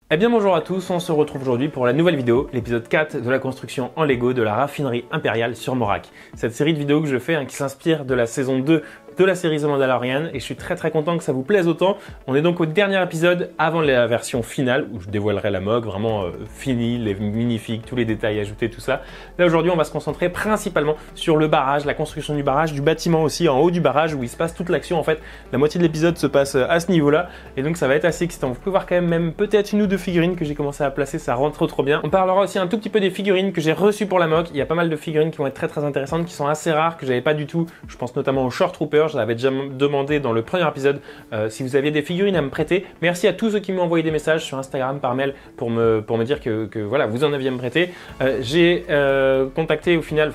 Eh bien bonjour à tous, on se retrouve aujourd'hui pour la nouvelle vidéo, l'épisode 4 de la construction en Lego de la raffinerie impériale sur Morak. Cette série de vidéos que je fais qui s'inspire de la saison 2 de la série The Mandalorian et je suis très content que ça vous plaise autant. On est donc au dernier épisode avant la version finale où je dévoilerai la MOC, vraiment finie, les minifigs, tous les détails ajoutés, tout ça. Là aujourd'hui on va se concentrer principalement sur le barrage, la construction du barrage, du bâtiment aussi en haut du barrage où il se passe toute l'action. En fait, la moitié de l'épisode se passe à ce niveau-là et donc ça va être assez excitant. Vous pouvez voir quand même peut-être une ou deux figurines que j'ai commencé à placer, ça rentre trop bien. On parlera aussi un tout petit peu des figurines que j'ai reçues pour la MOC. Il y a pas mal de figurines qui vont être très intéressantes, qui sont assez rares, que j'avais pas du tout. Je pense notamment aux Short Troopers. Je l'avais déjà demandé dans le premier épisode si vous aviez des figurines à me prêter. Merci à tous ceux qui m'ont envoyé des messages sur Instagram, par mail pour me dire que voilà, vous en aviez à me prêter. J'ai contacté au final,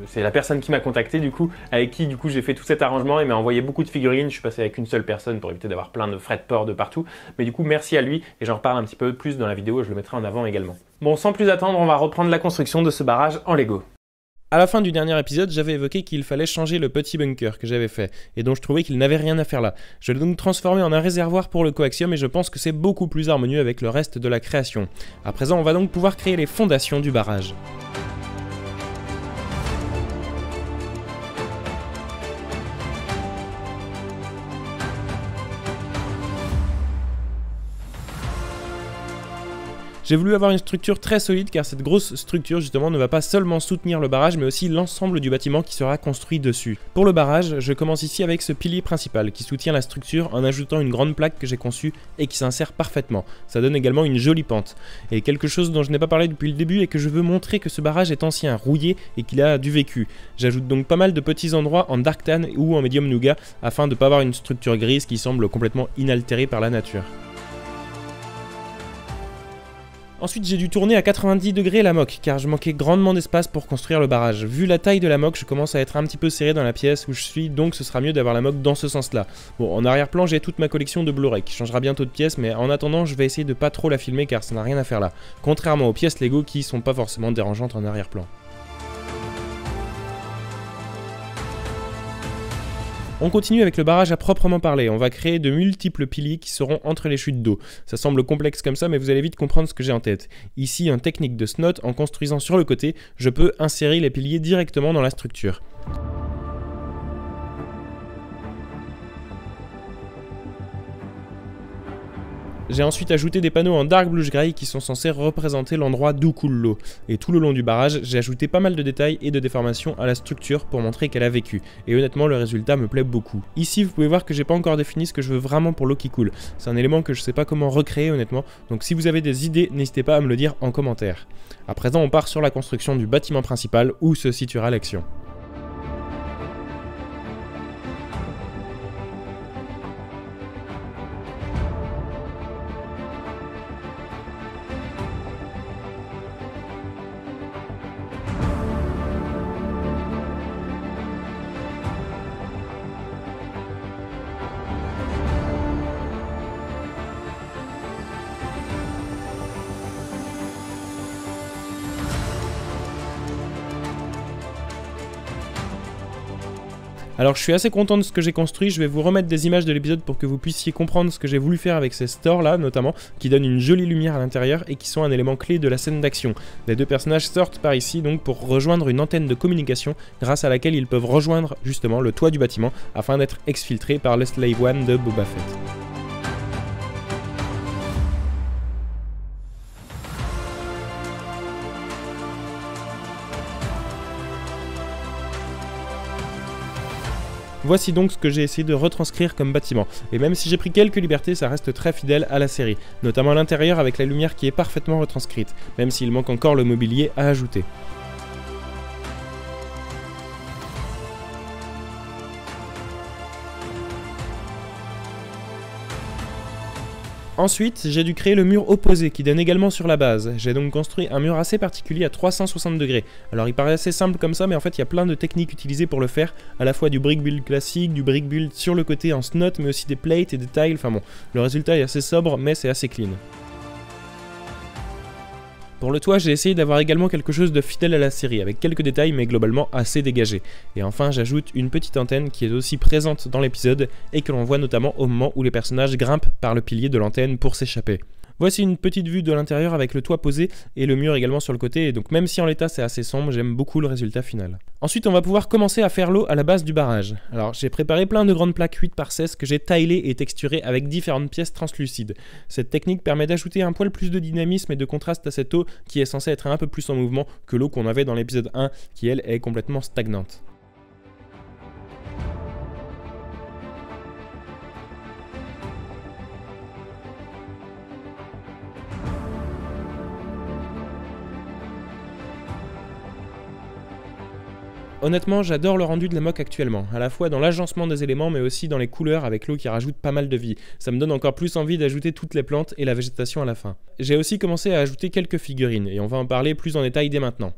c'est la personne qui m'a contacté du coup, avec qui du coup j'ai fait tout cet arrangement. Il m'a envoyé beaucoup de figurines. Je suis passé avec une seule personne pour éviter d'avoir plein de frais de port de partout. Mais du coup, merci à lui et j'en reparle un petit peu plus dans la vidéo. Je le mettrai en avant également. Bon, sans plus attendre, on va reprendre la construction de ce barrage en Lego. À la fin du dernier épisode, j'avais évoqué qu'il fallait changer le petit bunker que j'avais fait et dont je trouvais qu'il n'avait rien à faire là. Je l'ai donc transformé en un réservoir pour le coaxium et je pense que c'est beaucoup plus harmonieux avec le reste de la création. À présent, on va donc pouvoir créer les fondations du barrage. J'ai voulu avoir une structure très solide car cette grosse structure justement ne va pas seulement soutenir le barrage mais aussi l'ensemble du bâtiment qui sera construit dessus. Pour le barrage, je commence ici avec ce pilier principal qui soutient la structure en ajoutant une grande plaque que j'ai conçue et qui s'insère parfaitement. Ça donne également une jolie pente. Et quelque chose dont je n'ai pas parlé depuis le début est que je veux montrer que ce barrage est ancien, rouillé et qu'il a du vécu. J'ajoute donc pas mal de petits endroits en dark tan ou en medium nougat afin de ne pas avoir une structure grise qui semble complètement inaltérée par la nature. Ensuite, j'ai dû tourner à 90 degrés la MOC, car je manquais grandement d'espace pour construire le barrage. Vu la taille de la MOC, je commence à être un petit peu serré dans la pièce où je suis, donc ce sera mieux d'avoir la MOC dans ce sens-là. Bon, en arrière-plan, j'ai toute ma collection de Blu-ray qui changera bientôt de pièces, mais en attendant, je vais essayer de pas trop la filmer car ça n'a rien à faire là. Contrairement aux pièces Lego qui sont pas forcément dérangeantes en arrière-plan. On continue avec le barrage à proprement parler, on va créer de multiples piliers qui seront entre les chutes d'eau. Ça semble complexe comme ça mais vous allez vite comprendre ce que j'ai en tête. Ici, en technique de snot, en construisant sur le côté, je peux insérer les piliers directement dans la structure. J'ai ensuite ajouté des panneaux en dark bluish grey qui sont censés représenter l'endroit d'où coule l'eau. Et tout le long du barrage, j'ai ajouté pas mal de détails et de déformations à la structure pour montrer qu'elle a vécu. Et honnêtement, le résultat me plaît beaucoup. Ici, vous pouvez voir que j'ai pas encore défini ce que je veux vraiment pour l'eau qui coule. C'est un élément que je sais pas comment recréer honnêtement, donc si vous avez des idées, n'hésitez pas à me le dire en commentaire. À présent, on part sur la construction du bâtiment principal où se situera l'action. Alors je suis assez content de ce que j'ai construit, je vais vous remettre des images de l'épisode pour que vous puissiez comprendre ce que j'ai voulu faire avec ces stores là notamment, qui donnent une jolie lumière à l'intérieur et qui sont un élément clé de la scène d'action. Les deux personnages sortent par ici donc pour rejoindre une antenne de communication grâce à laquelle ils peuvent rejoindre justement le toit du bâtiment afin d'être exfiltrés par le Slave One de Boba Fett. Voici donc ce que j'ai essayé de retranscrire comme bâtiment, et même si j'ai pris quelques libertés, ça reste très fidèle à la série, notamment à l'intérieur avec la lumière qui est parfaitement retranscrite, même s'il manque encore le mobilier à ajouter. Ensuite, j'ai dû créer le mur opposé qui donne également sur la base. J'ai donc construit un mur assez particulier à 360 degrés. Alors il paraît assez simple comme ça, mais en fait il y a plein de techniques utilisées pour le faire, à la fois du brick build classique, du brick build sur le côté en snot, mais aussi des plates et des tiles, enfin bon, le résultat est assez sobre, mais c'est assez clean. Pour le toit, j'ai essayé d'avoir également quelque chose de fidèle à la série, avec quelques détails mais globalement assez dégagés. Et enfin, j'ajoute une petite antenne qui est aussi présente dans l'épisode et que l'on voit notamment au moment où les personnages grimpent par le pilier de l'antenne pour s'échapper. Voici une petite vue de l'intérieur avec le toit posé et le mur également sur le côté, et donc même si en l'état c'est assez sombre, j'aime beaucoup le résultat final. Ensuite on va pouvoir commencer à faire l'eau à la base du barrage. Alors j'ai préparé plein de grandes plaques 8x16 que j'ai taillées et texturées avec différentes pièces translucides. Cette technique permet d'ajouter un poil plus de dynamisme et de contraste à cette eau qui est censée être un peu plus en mouvement que l'eau qu'on avait dans l'épisode 1 qui elle est complètement stagnante. Honnêtement, j'adore le rendu de la mock actuellement, à la fois dans l'agencement des éléments mais aussi dans les couleurs avec l'eau qui rajoute pas mal de vie. Ça me donne encore plus envie d'ajouter toutes les plantes et la végétation à la fin. J'ai aussi commencé à ajouter quelques figurines et on va en parler plus en détail dès maintenant.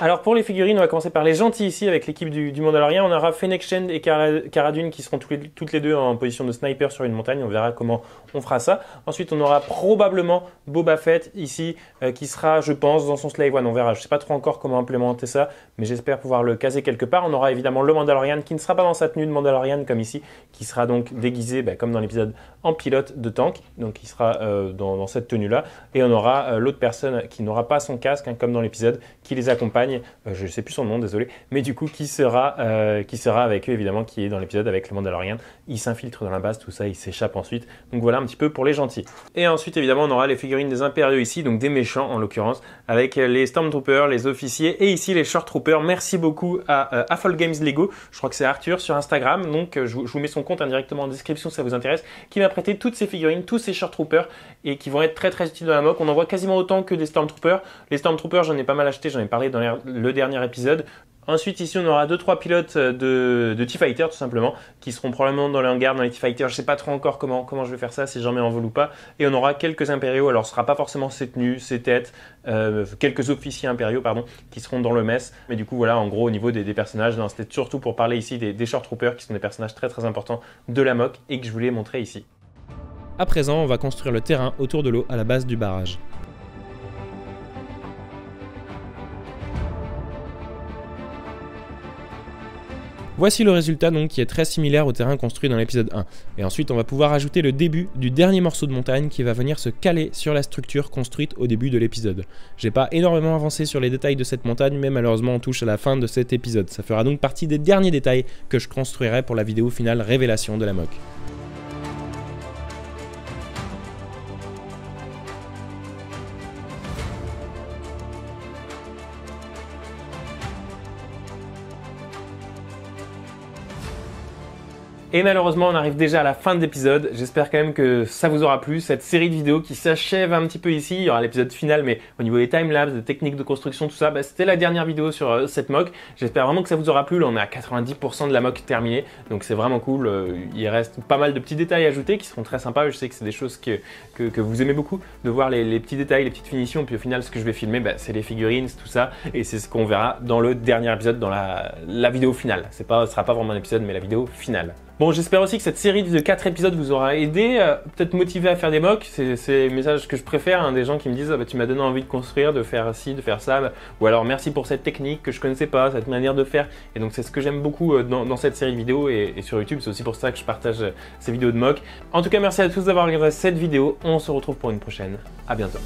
Alors pour les figurines, on va commencer par les gentils ici avec l'équipe du Mandalorian. On aura Fennec Shand et Cara Dune qui seront toutes les deux en position de sniper sur une montagne. On verra comment on fera ça. Ensuite, on aura probablement Boba Fett ici qui sera, je pense, dans son Slave One. On verra. Je ne sais pas trop encore comment implémenter ça, mais j'espère pouvoir le caser quelque part. On aura évidemment le Mandalorian qui ne sera pas dans sa tenue de Mandalorian comme ici, qui sera donc déguisé comme dans l'épisode en pilote de tank. Donc il sera dans cette tenue-là. Et on aura l'autre personne qui n'aura pas son casque, comme dans l'épisode, qui les accompagne. Je ne sais plus son nom, désolé, mais du coup qui sera avec eux évidemment, qui est dans l'épisode avec le Mandalorian. Il s'infiltre dans la base, tout ça, il s'échappe ensuite. Donc voilà un petit peu pour les gentils. Et ensuite évidemment on aura les figurines des impériaux ici, donc des méchants en l'occurrence, avec les Stormtroopers, les officiers et ici les Short Troopers. Merci beaucoup à Affle Games Lego, je crois que c'est Arthur sur Instagram, donc je vous mets son compte indirectement en description si ça vous intéresse, qui m'a prêté toutes ces figurines, tous ces Short Troopers et qui vont être très très utiles dans la mock. On en voit quasiment autant que des Stormtroopers. Les Stormtroopers j'en ai pas mal acheté, j'en ai parlé dans le dernier épisode. Ensuite ici on aura 2-3 pilotes de T-Fighter tout simplement qui seront probablement dans les hangars, dans les T-Fighter. Je sais pas trop encore comment je vais faire ça, si j'en mets en vol ou pas. Et on aura quelques impériaux, alors ce sera pas forcément ces tenues, ces têtes, quelques officiers impériaux pardon, qui seront dans le mess. Mais du coup voilà en gros au niveau des personnages, c'était surtout pour parler ici des Short Troopers qui sont des personnages très très importants de la mock et que je voulais montrer ici. À présent on va construire le terrain autour de l'eau à la base du barrage. Voici le résultat donc qui est très similaire au terrain construit dans l'épisode 1. Et ensuite on va pouvoir ajouter le début du dernier morceau de montagne qui va venir se caler sur la structure construite au début de l'épisode. J'ai pas énormément avancé sur les détails de cette montagne, mais malheureusement on touche à la fin de cet épisode. Ça fera donc partie des derniers détails que je construirai pour la vidéo finale révélation de la mock. Et malheureusement, on arrive déjà à la fin de l'épisode. J'espère quand même que ça vous aura plu, cette série de vidéos qui s'achève un petit peu ici. Il y aura l'épisode final, mais au niveau des timelapses, des techniques de construction, tout ça, c'était la dernière vidéo sur cette mock. J'espère vraiment que ça vous aura plu. Là, on est à 90% de la mock terminée, donc c'est vraiment cool. Il reste pas mal de petits détails à ajouter qui seront très sympas. Je sais que c'est des choses que vous aimez beaucoup, de voir les petits détails, les petites finitions. Puis au final, ce que je vais filmer, c'est les figurines, tout ça. Et c'est ce qu'on verra dans le dernier épisode, dans la vidéo finale. Ce sera pas vraiment un épisode, mais la vidéo finale. Bon, j'espère aussi que cette série de 4 épisodes vous aura aidé, peut-être motivé à faire des mocks. C'est les messages que je préfère, des gens qui me disent tu m'as donné envie de construire, de faire ci, de faire ça, ou alors merci pour cette technique que je connaissais pas, cette manière de faire. Et donc c'est ce que j'aime beaucoup dans cette série de vidéos et sur YouTube. C'est aussi pour ça que je partage ces vidéos de mock. En tout cas, merci à tous d'avoir regardé cette vidéo. On se retrouve pour une prochaine. À bientôt.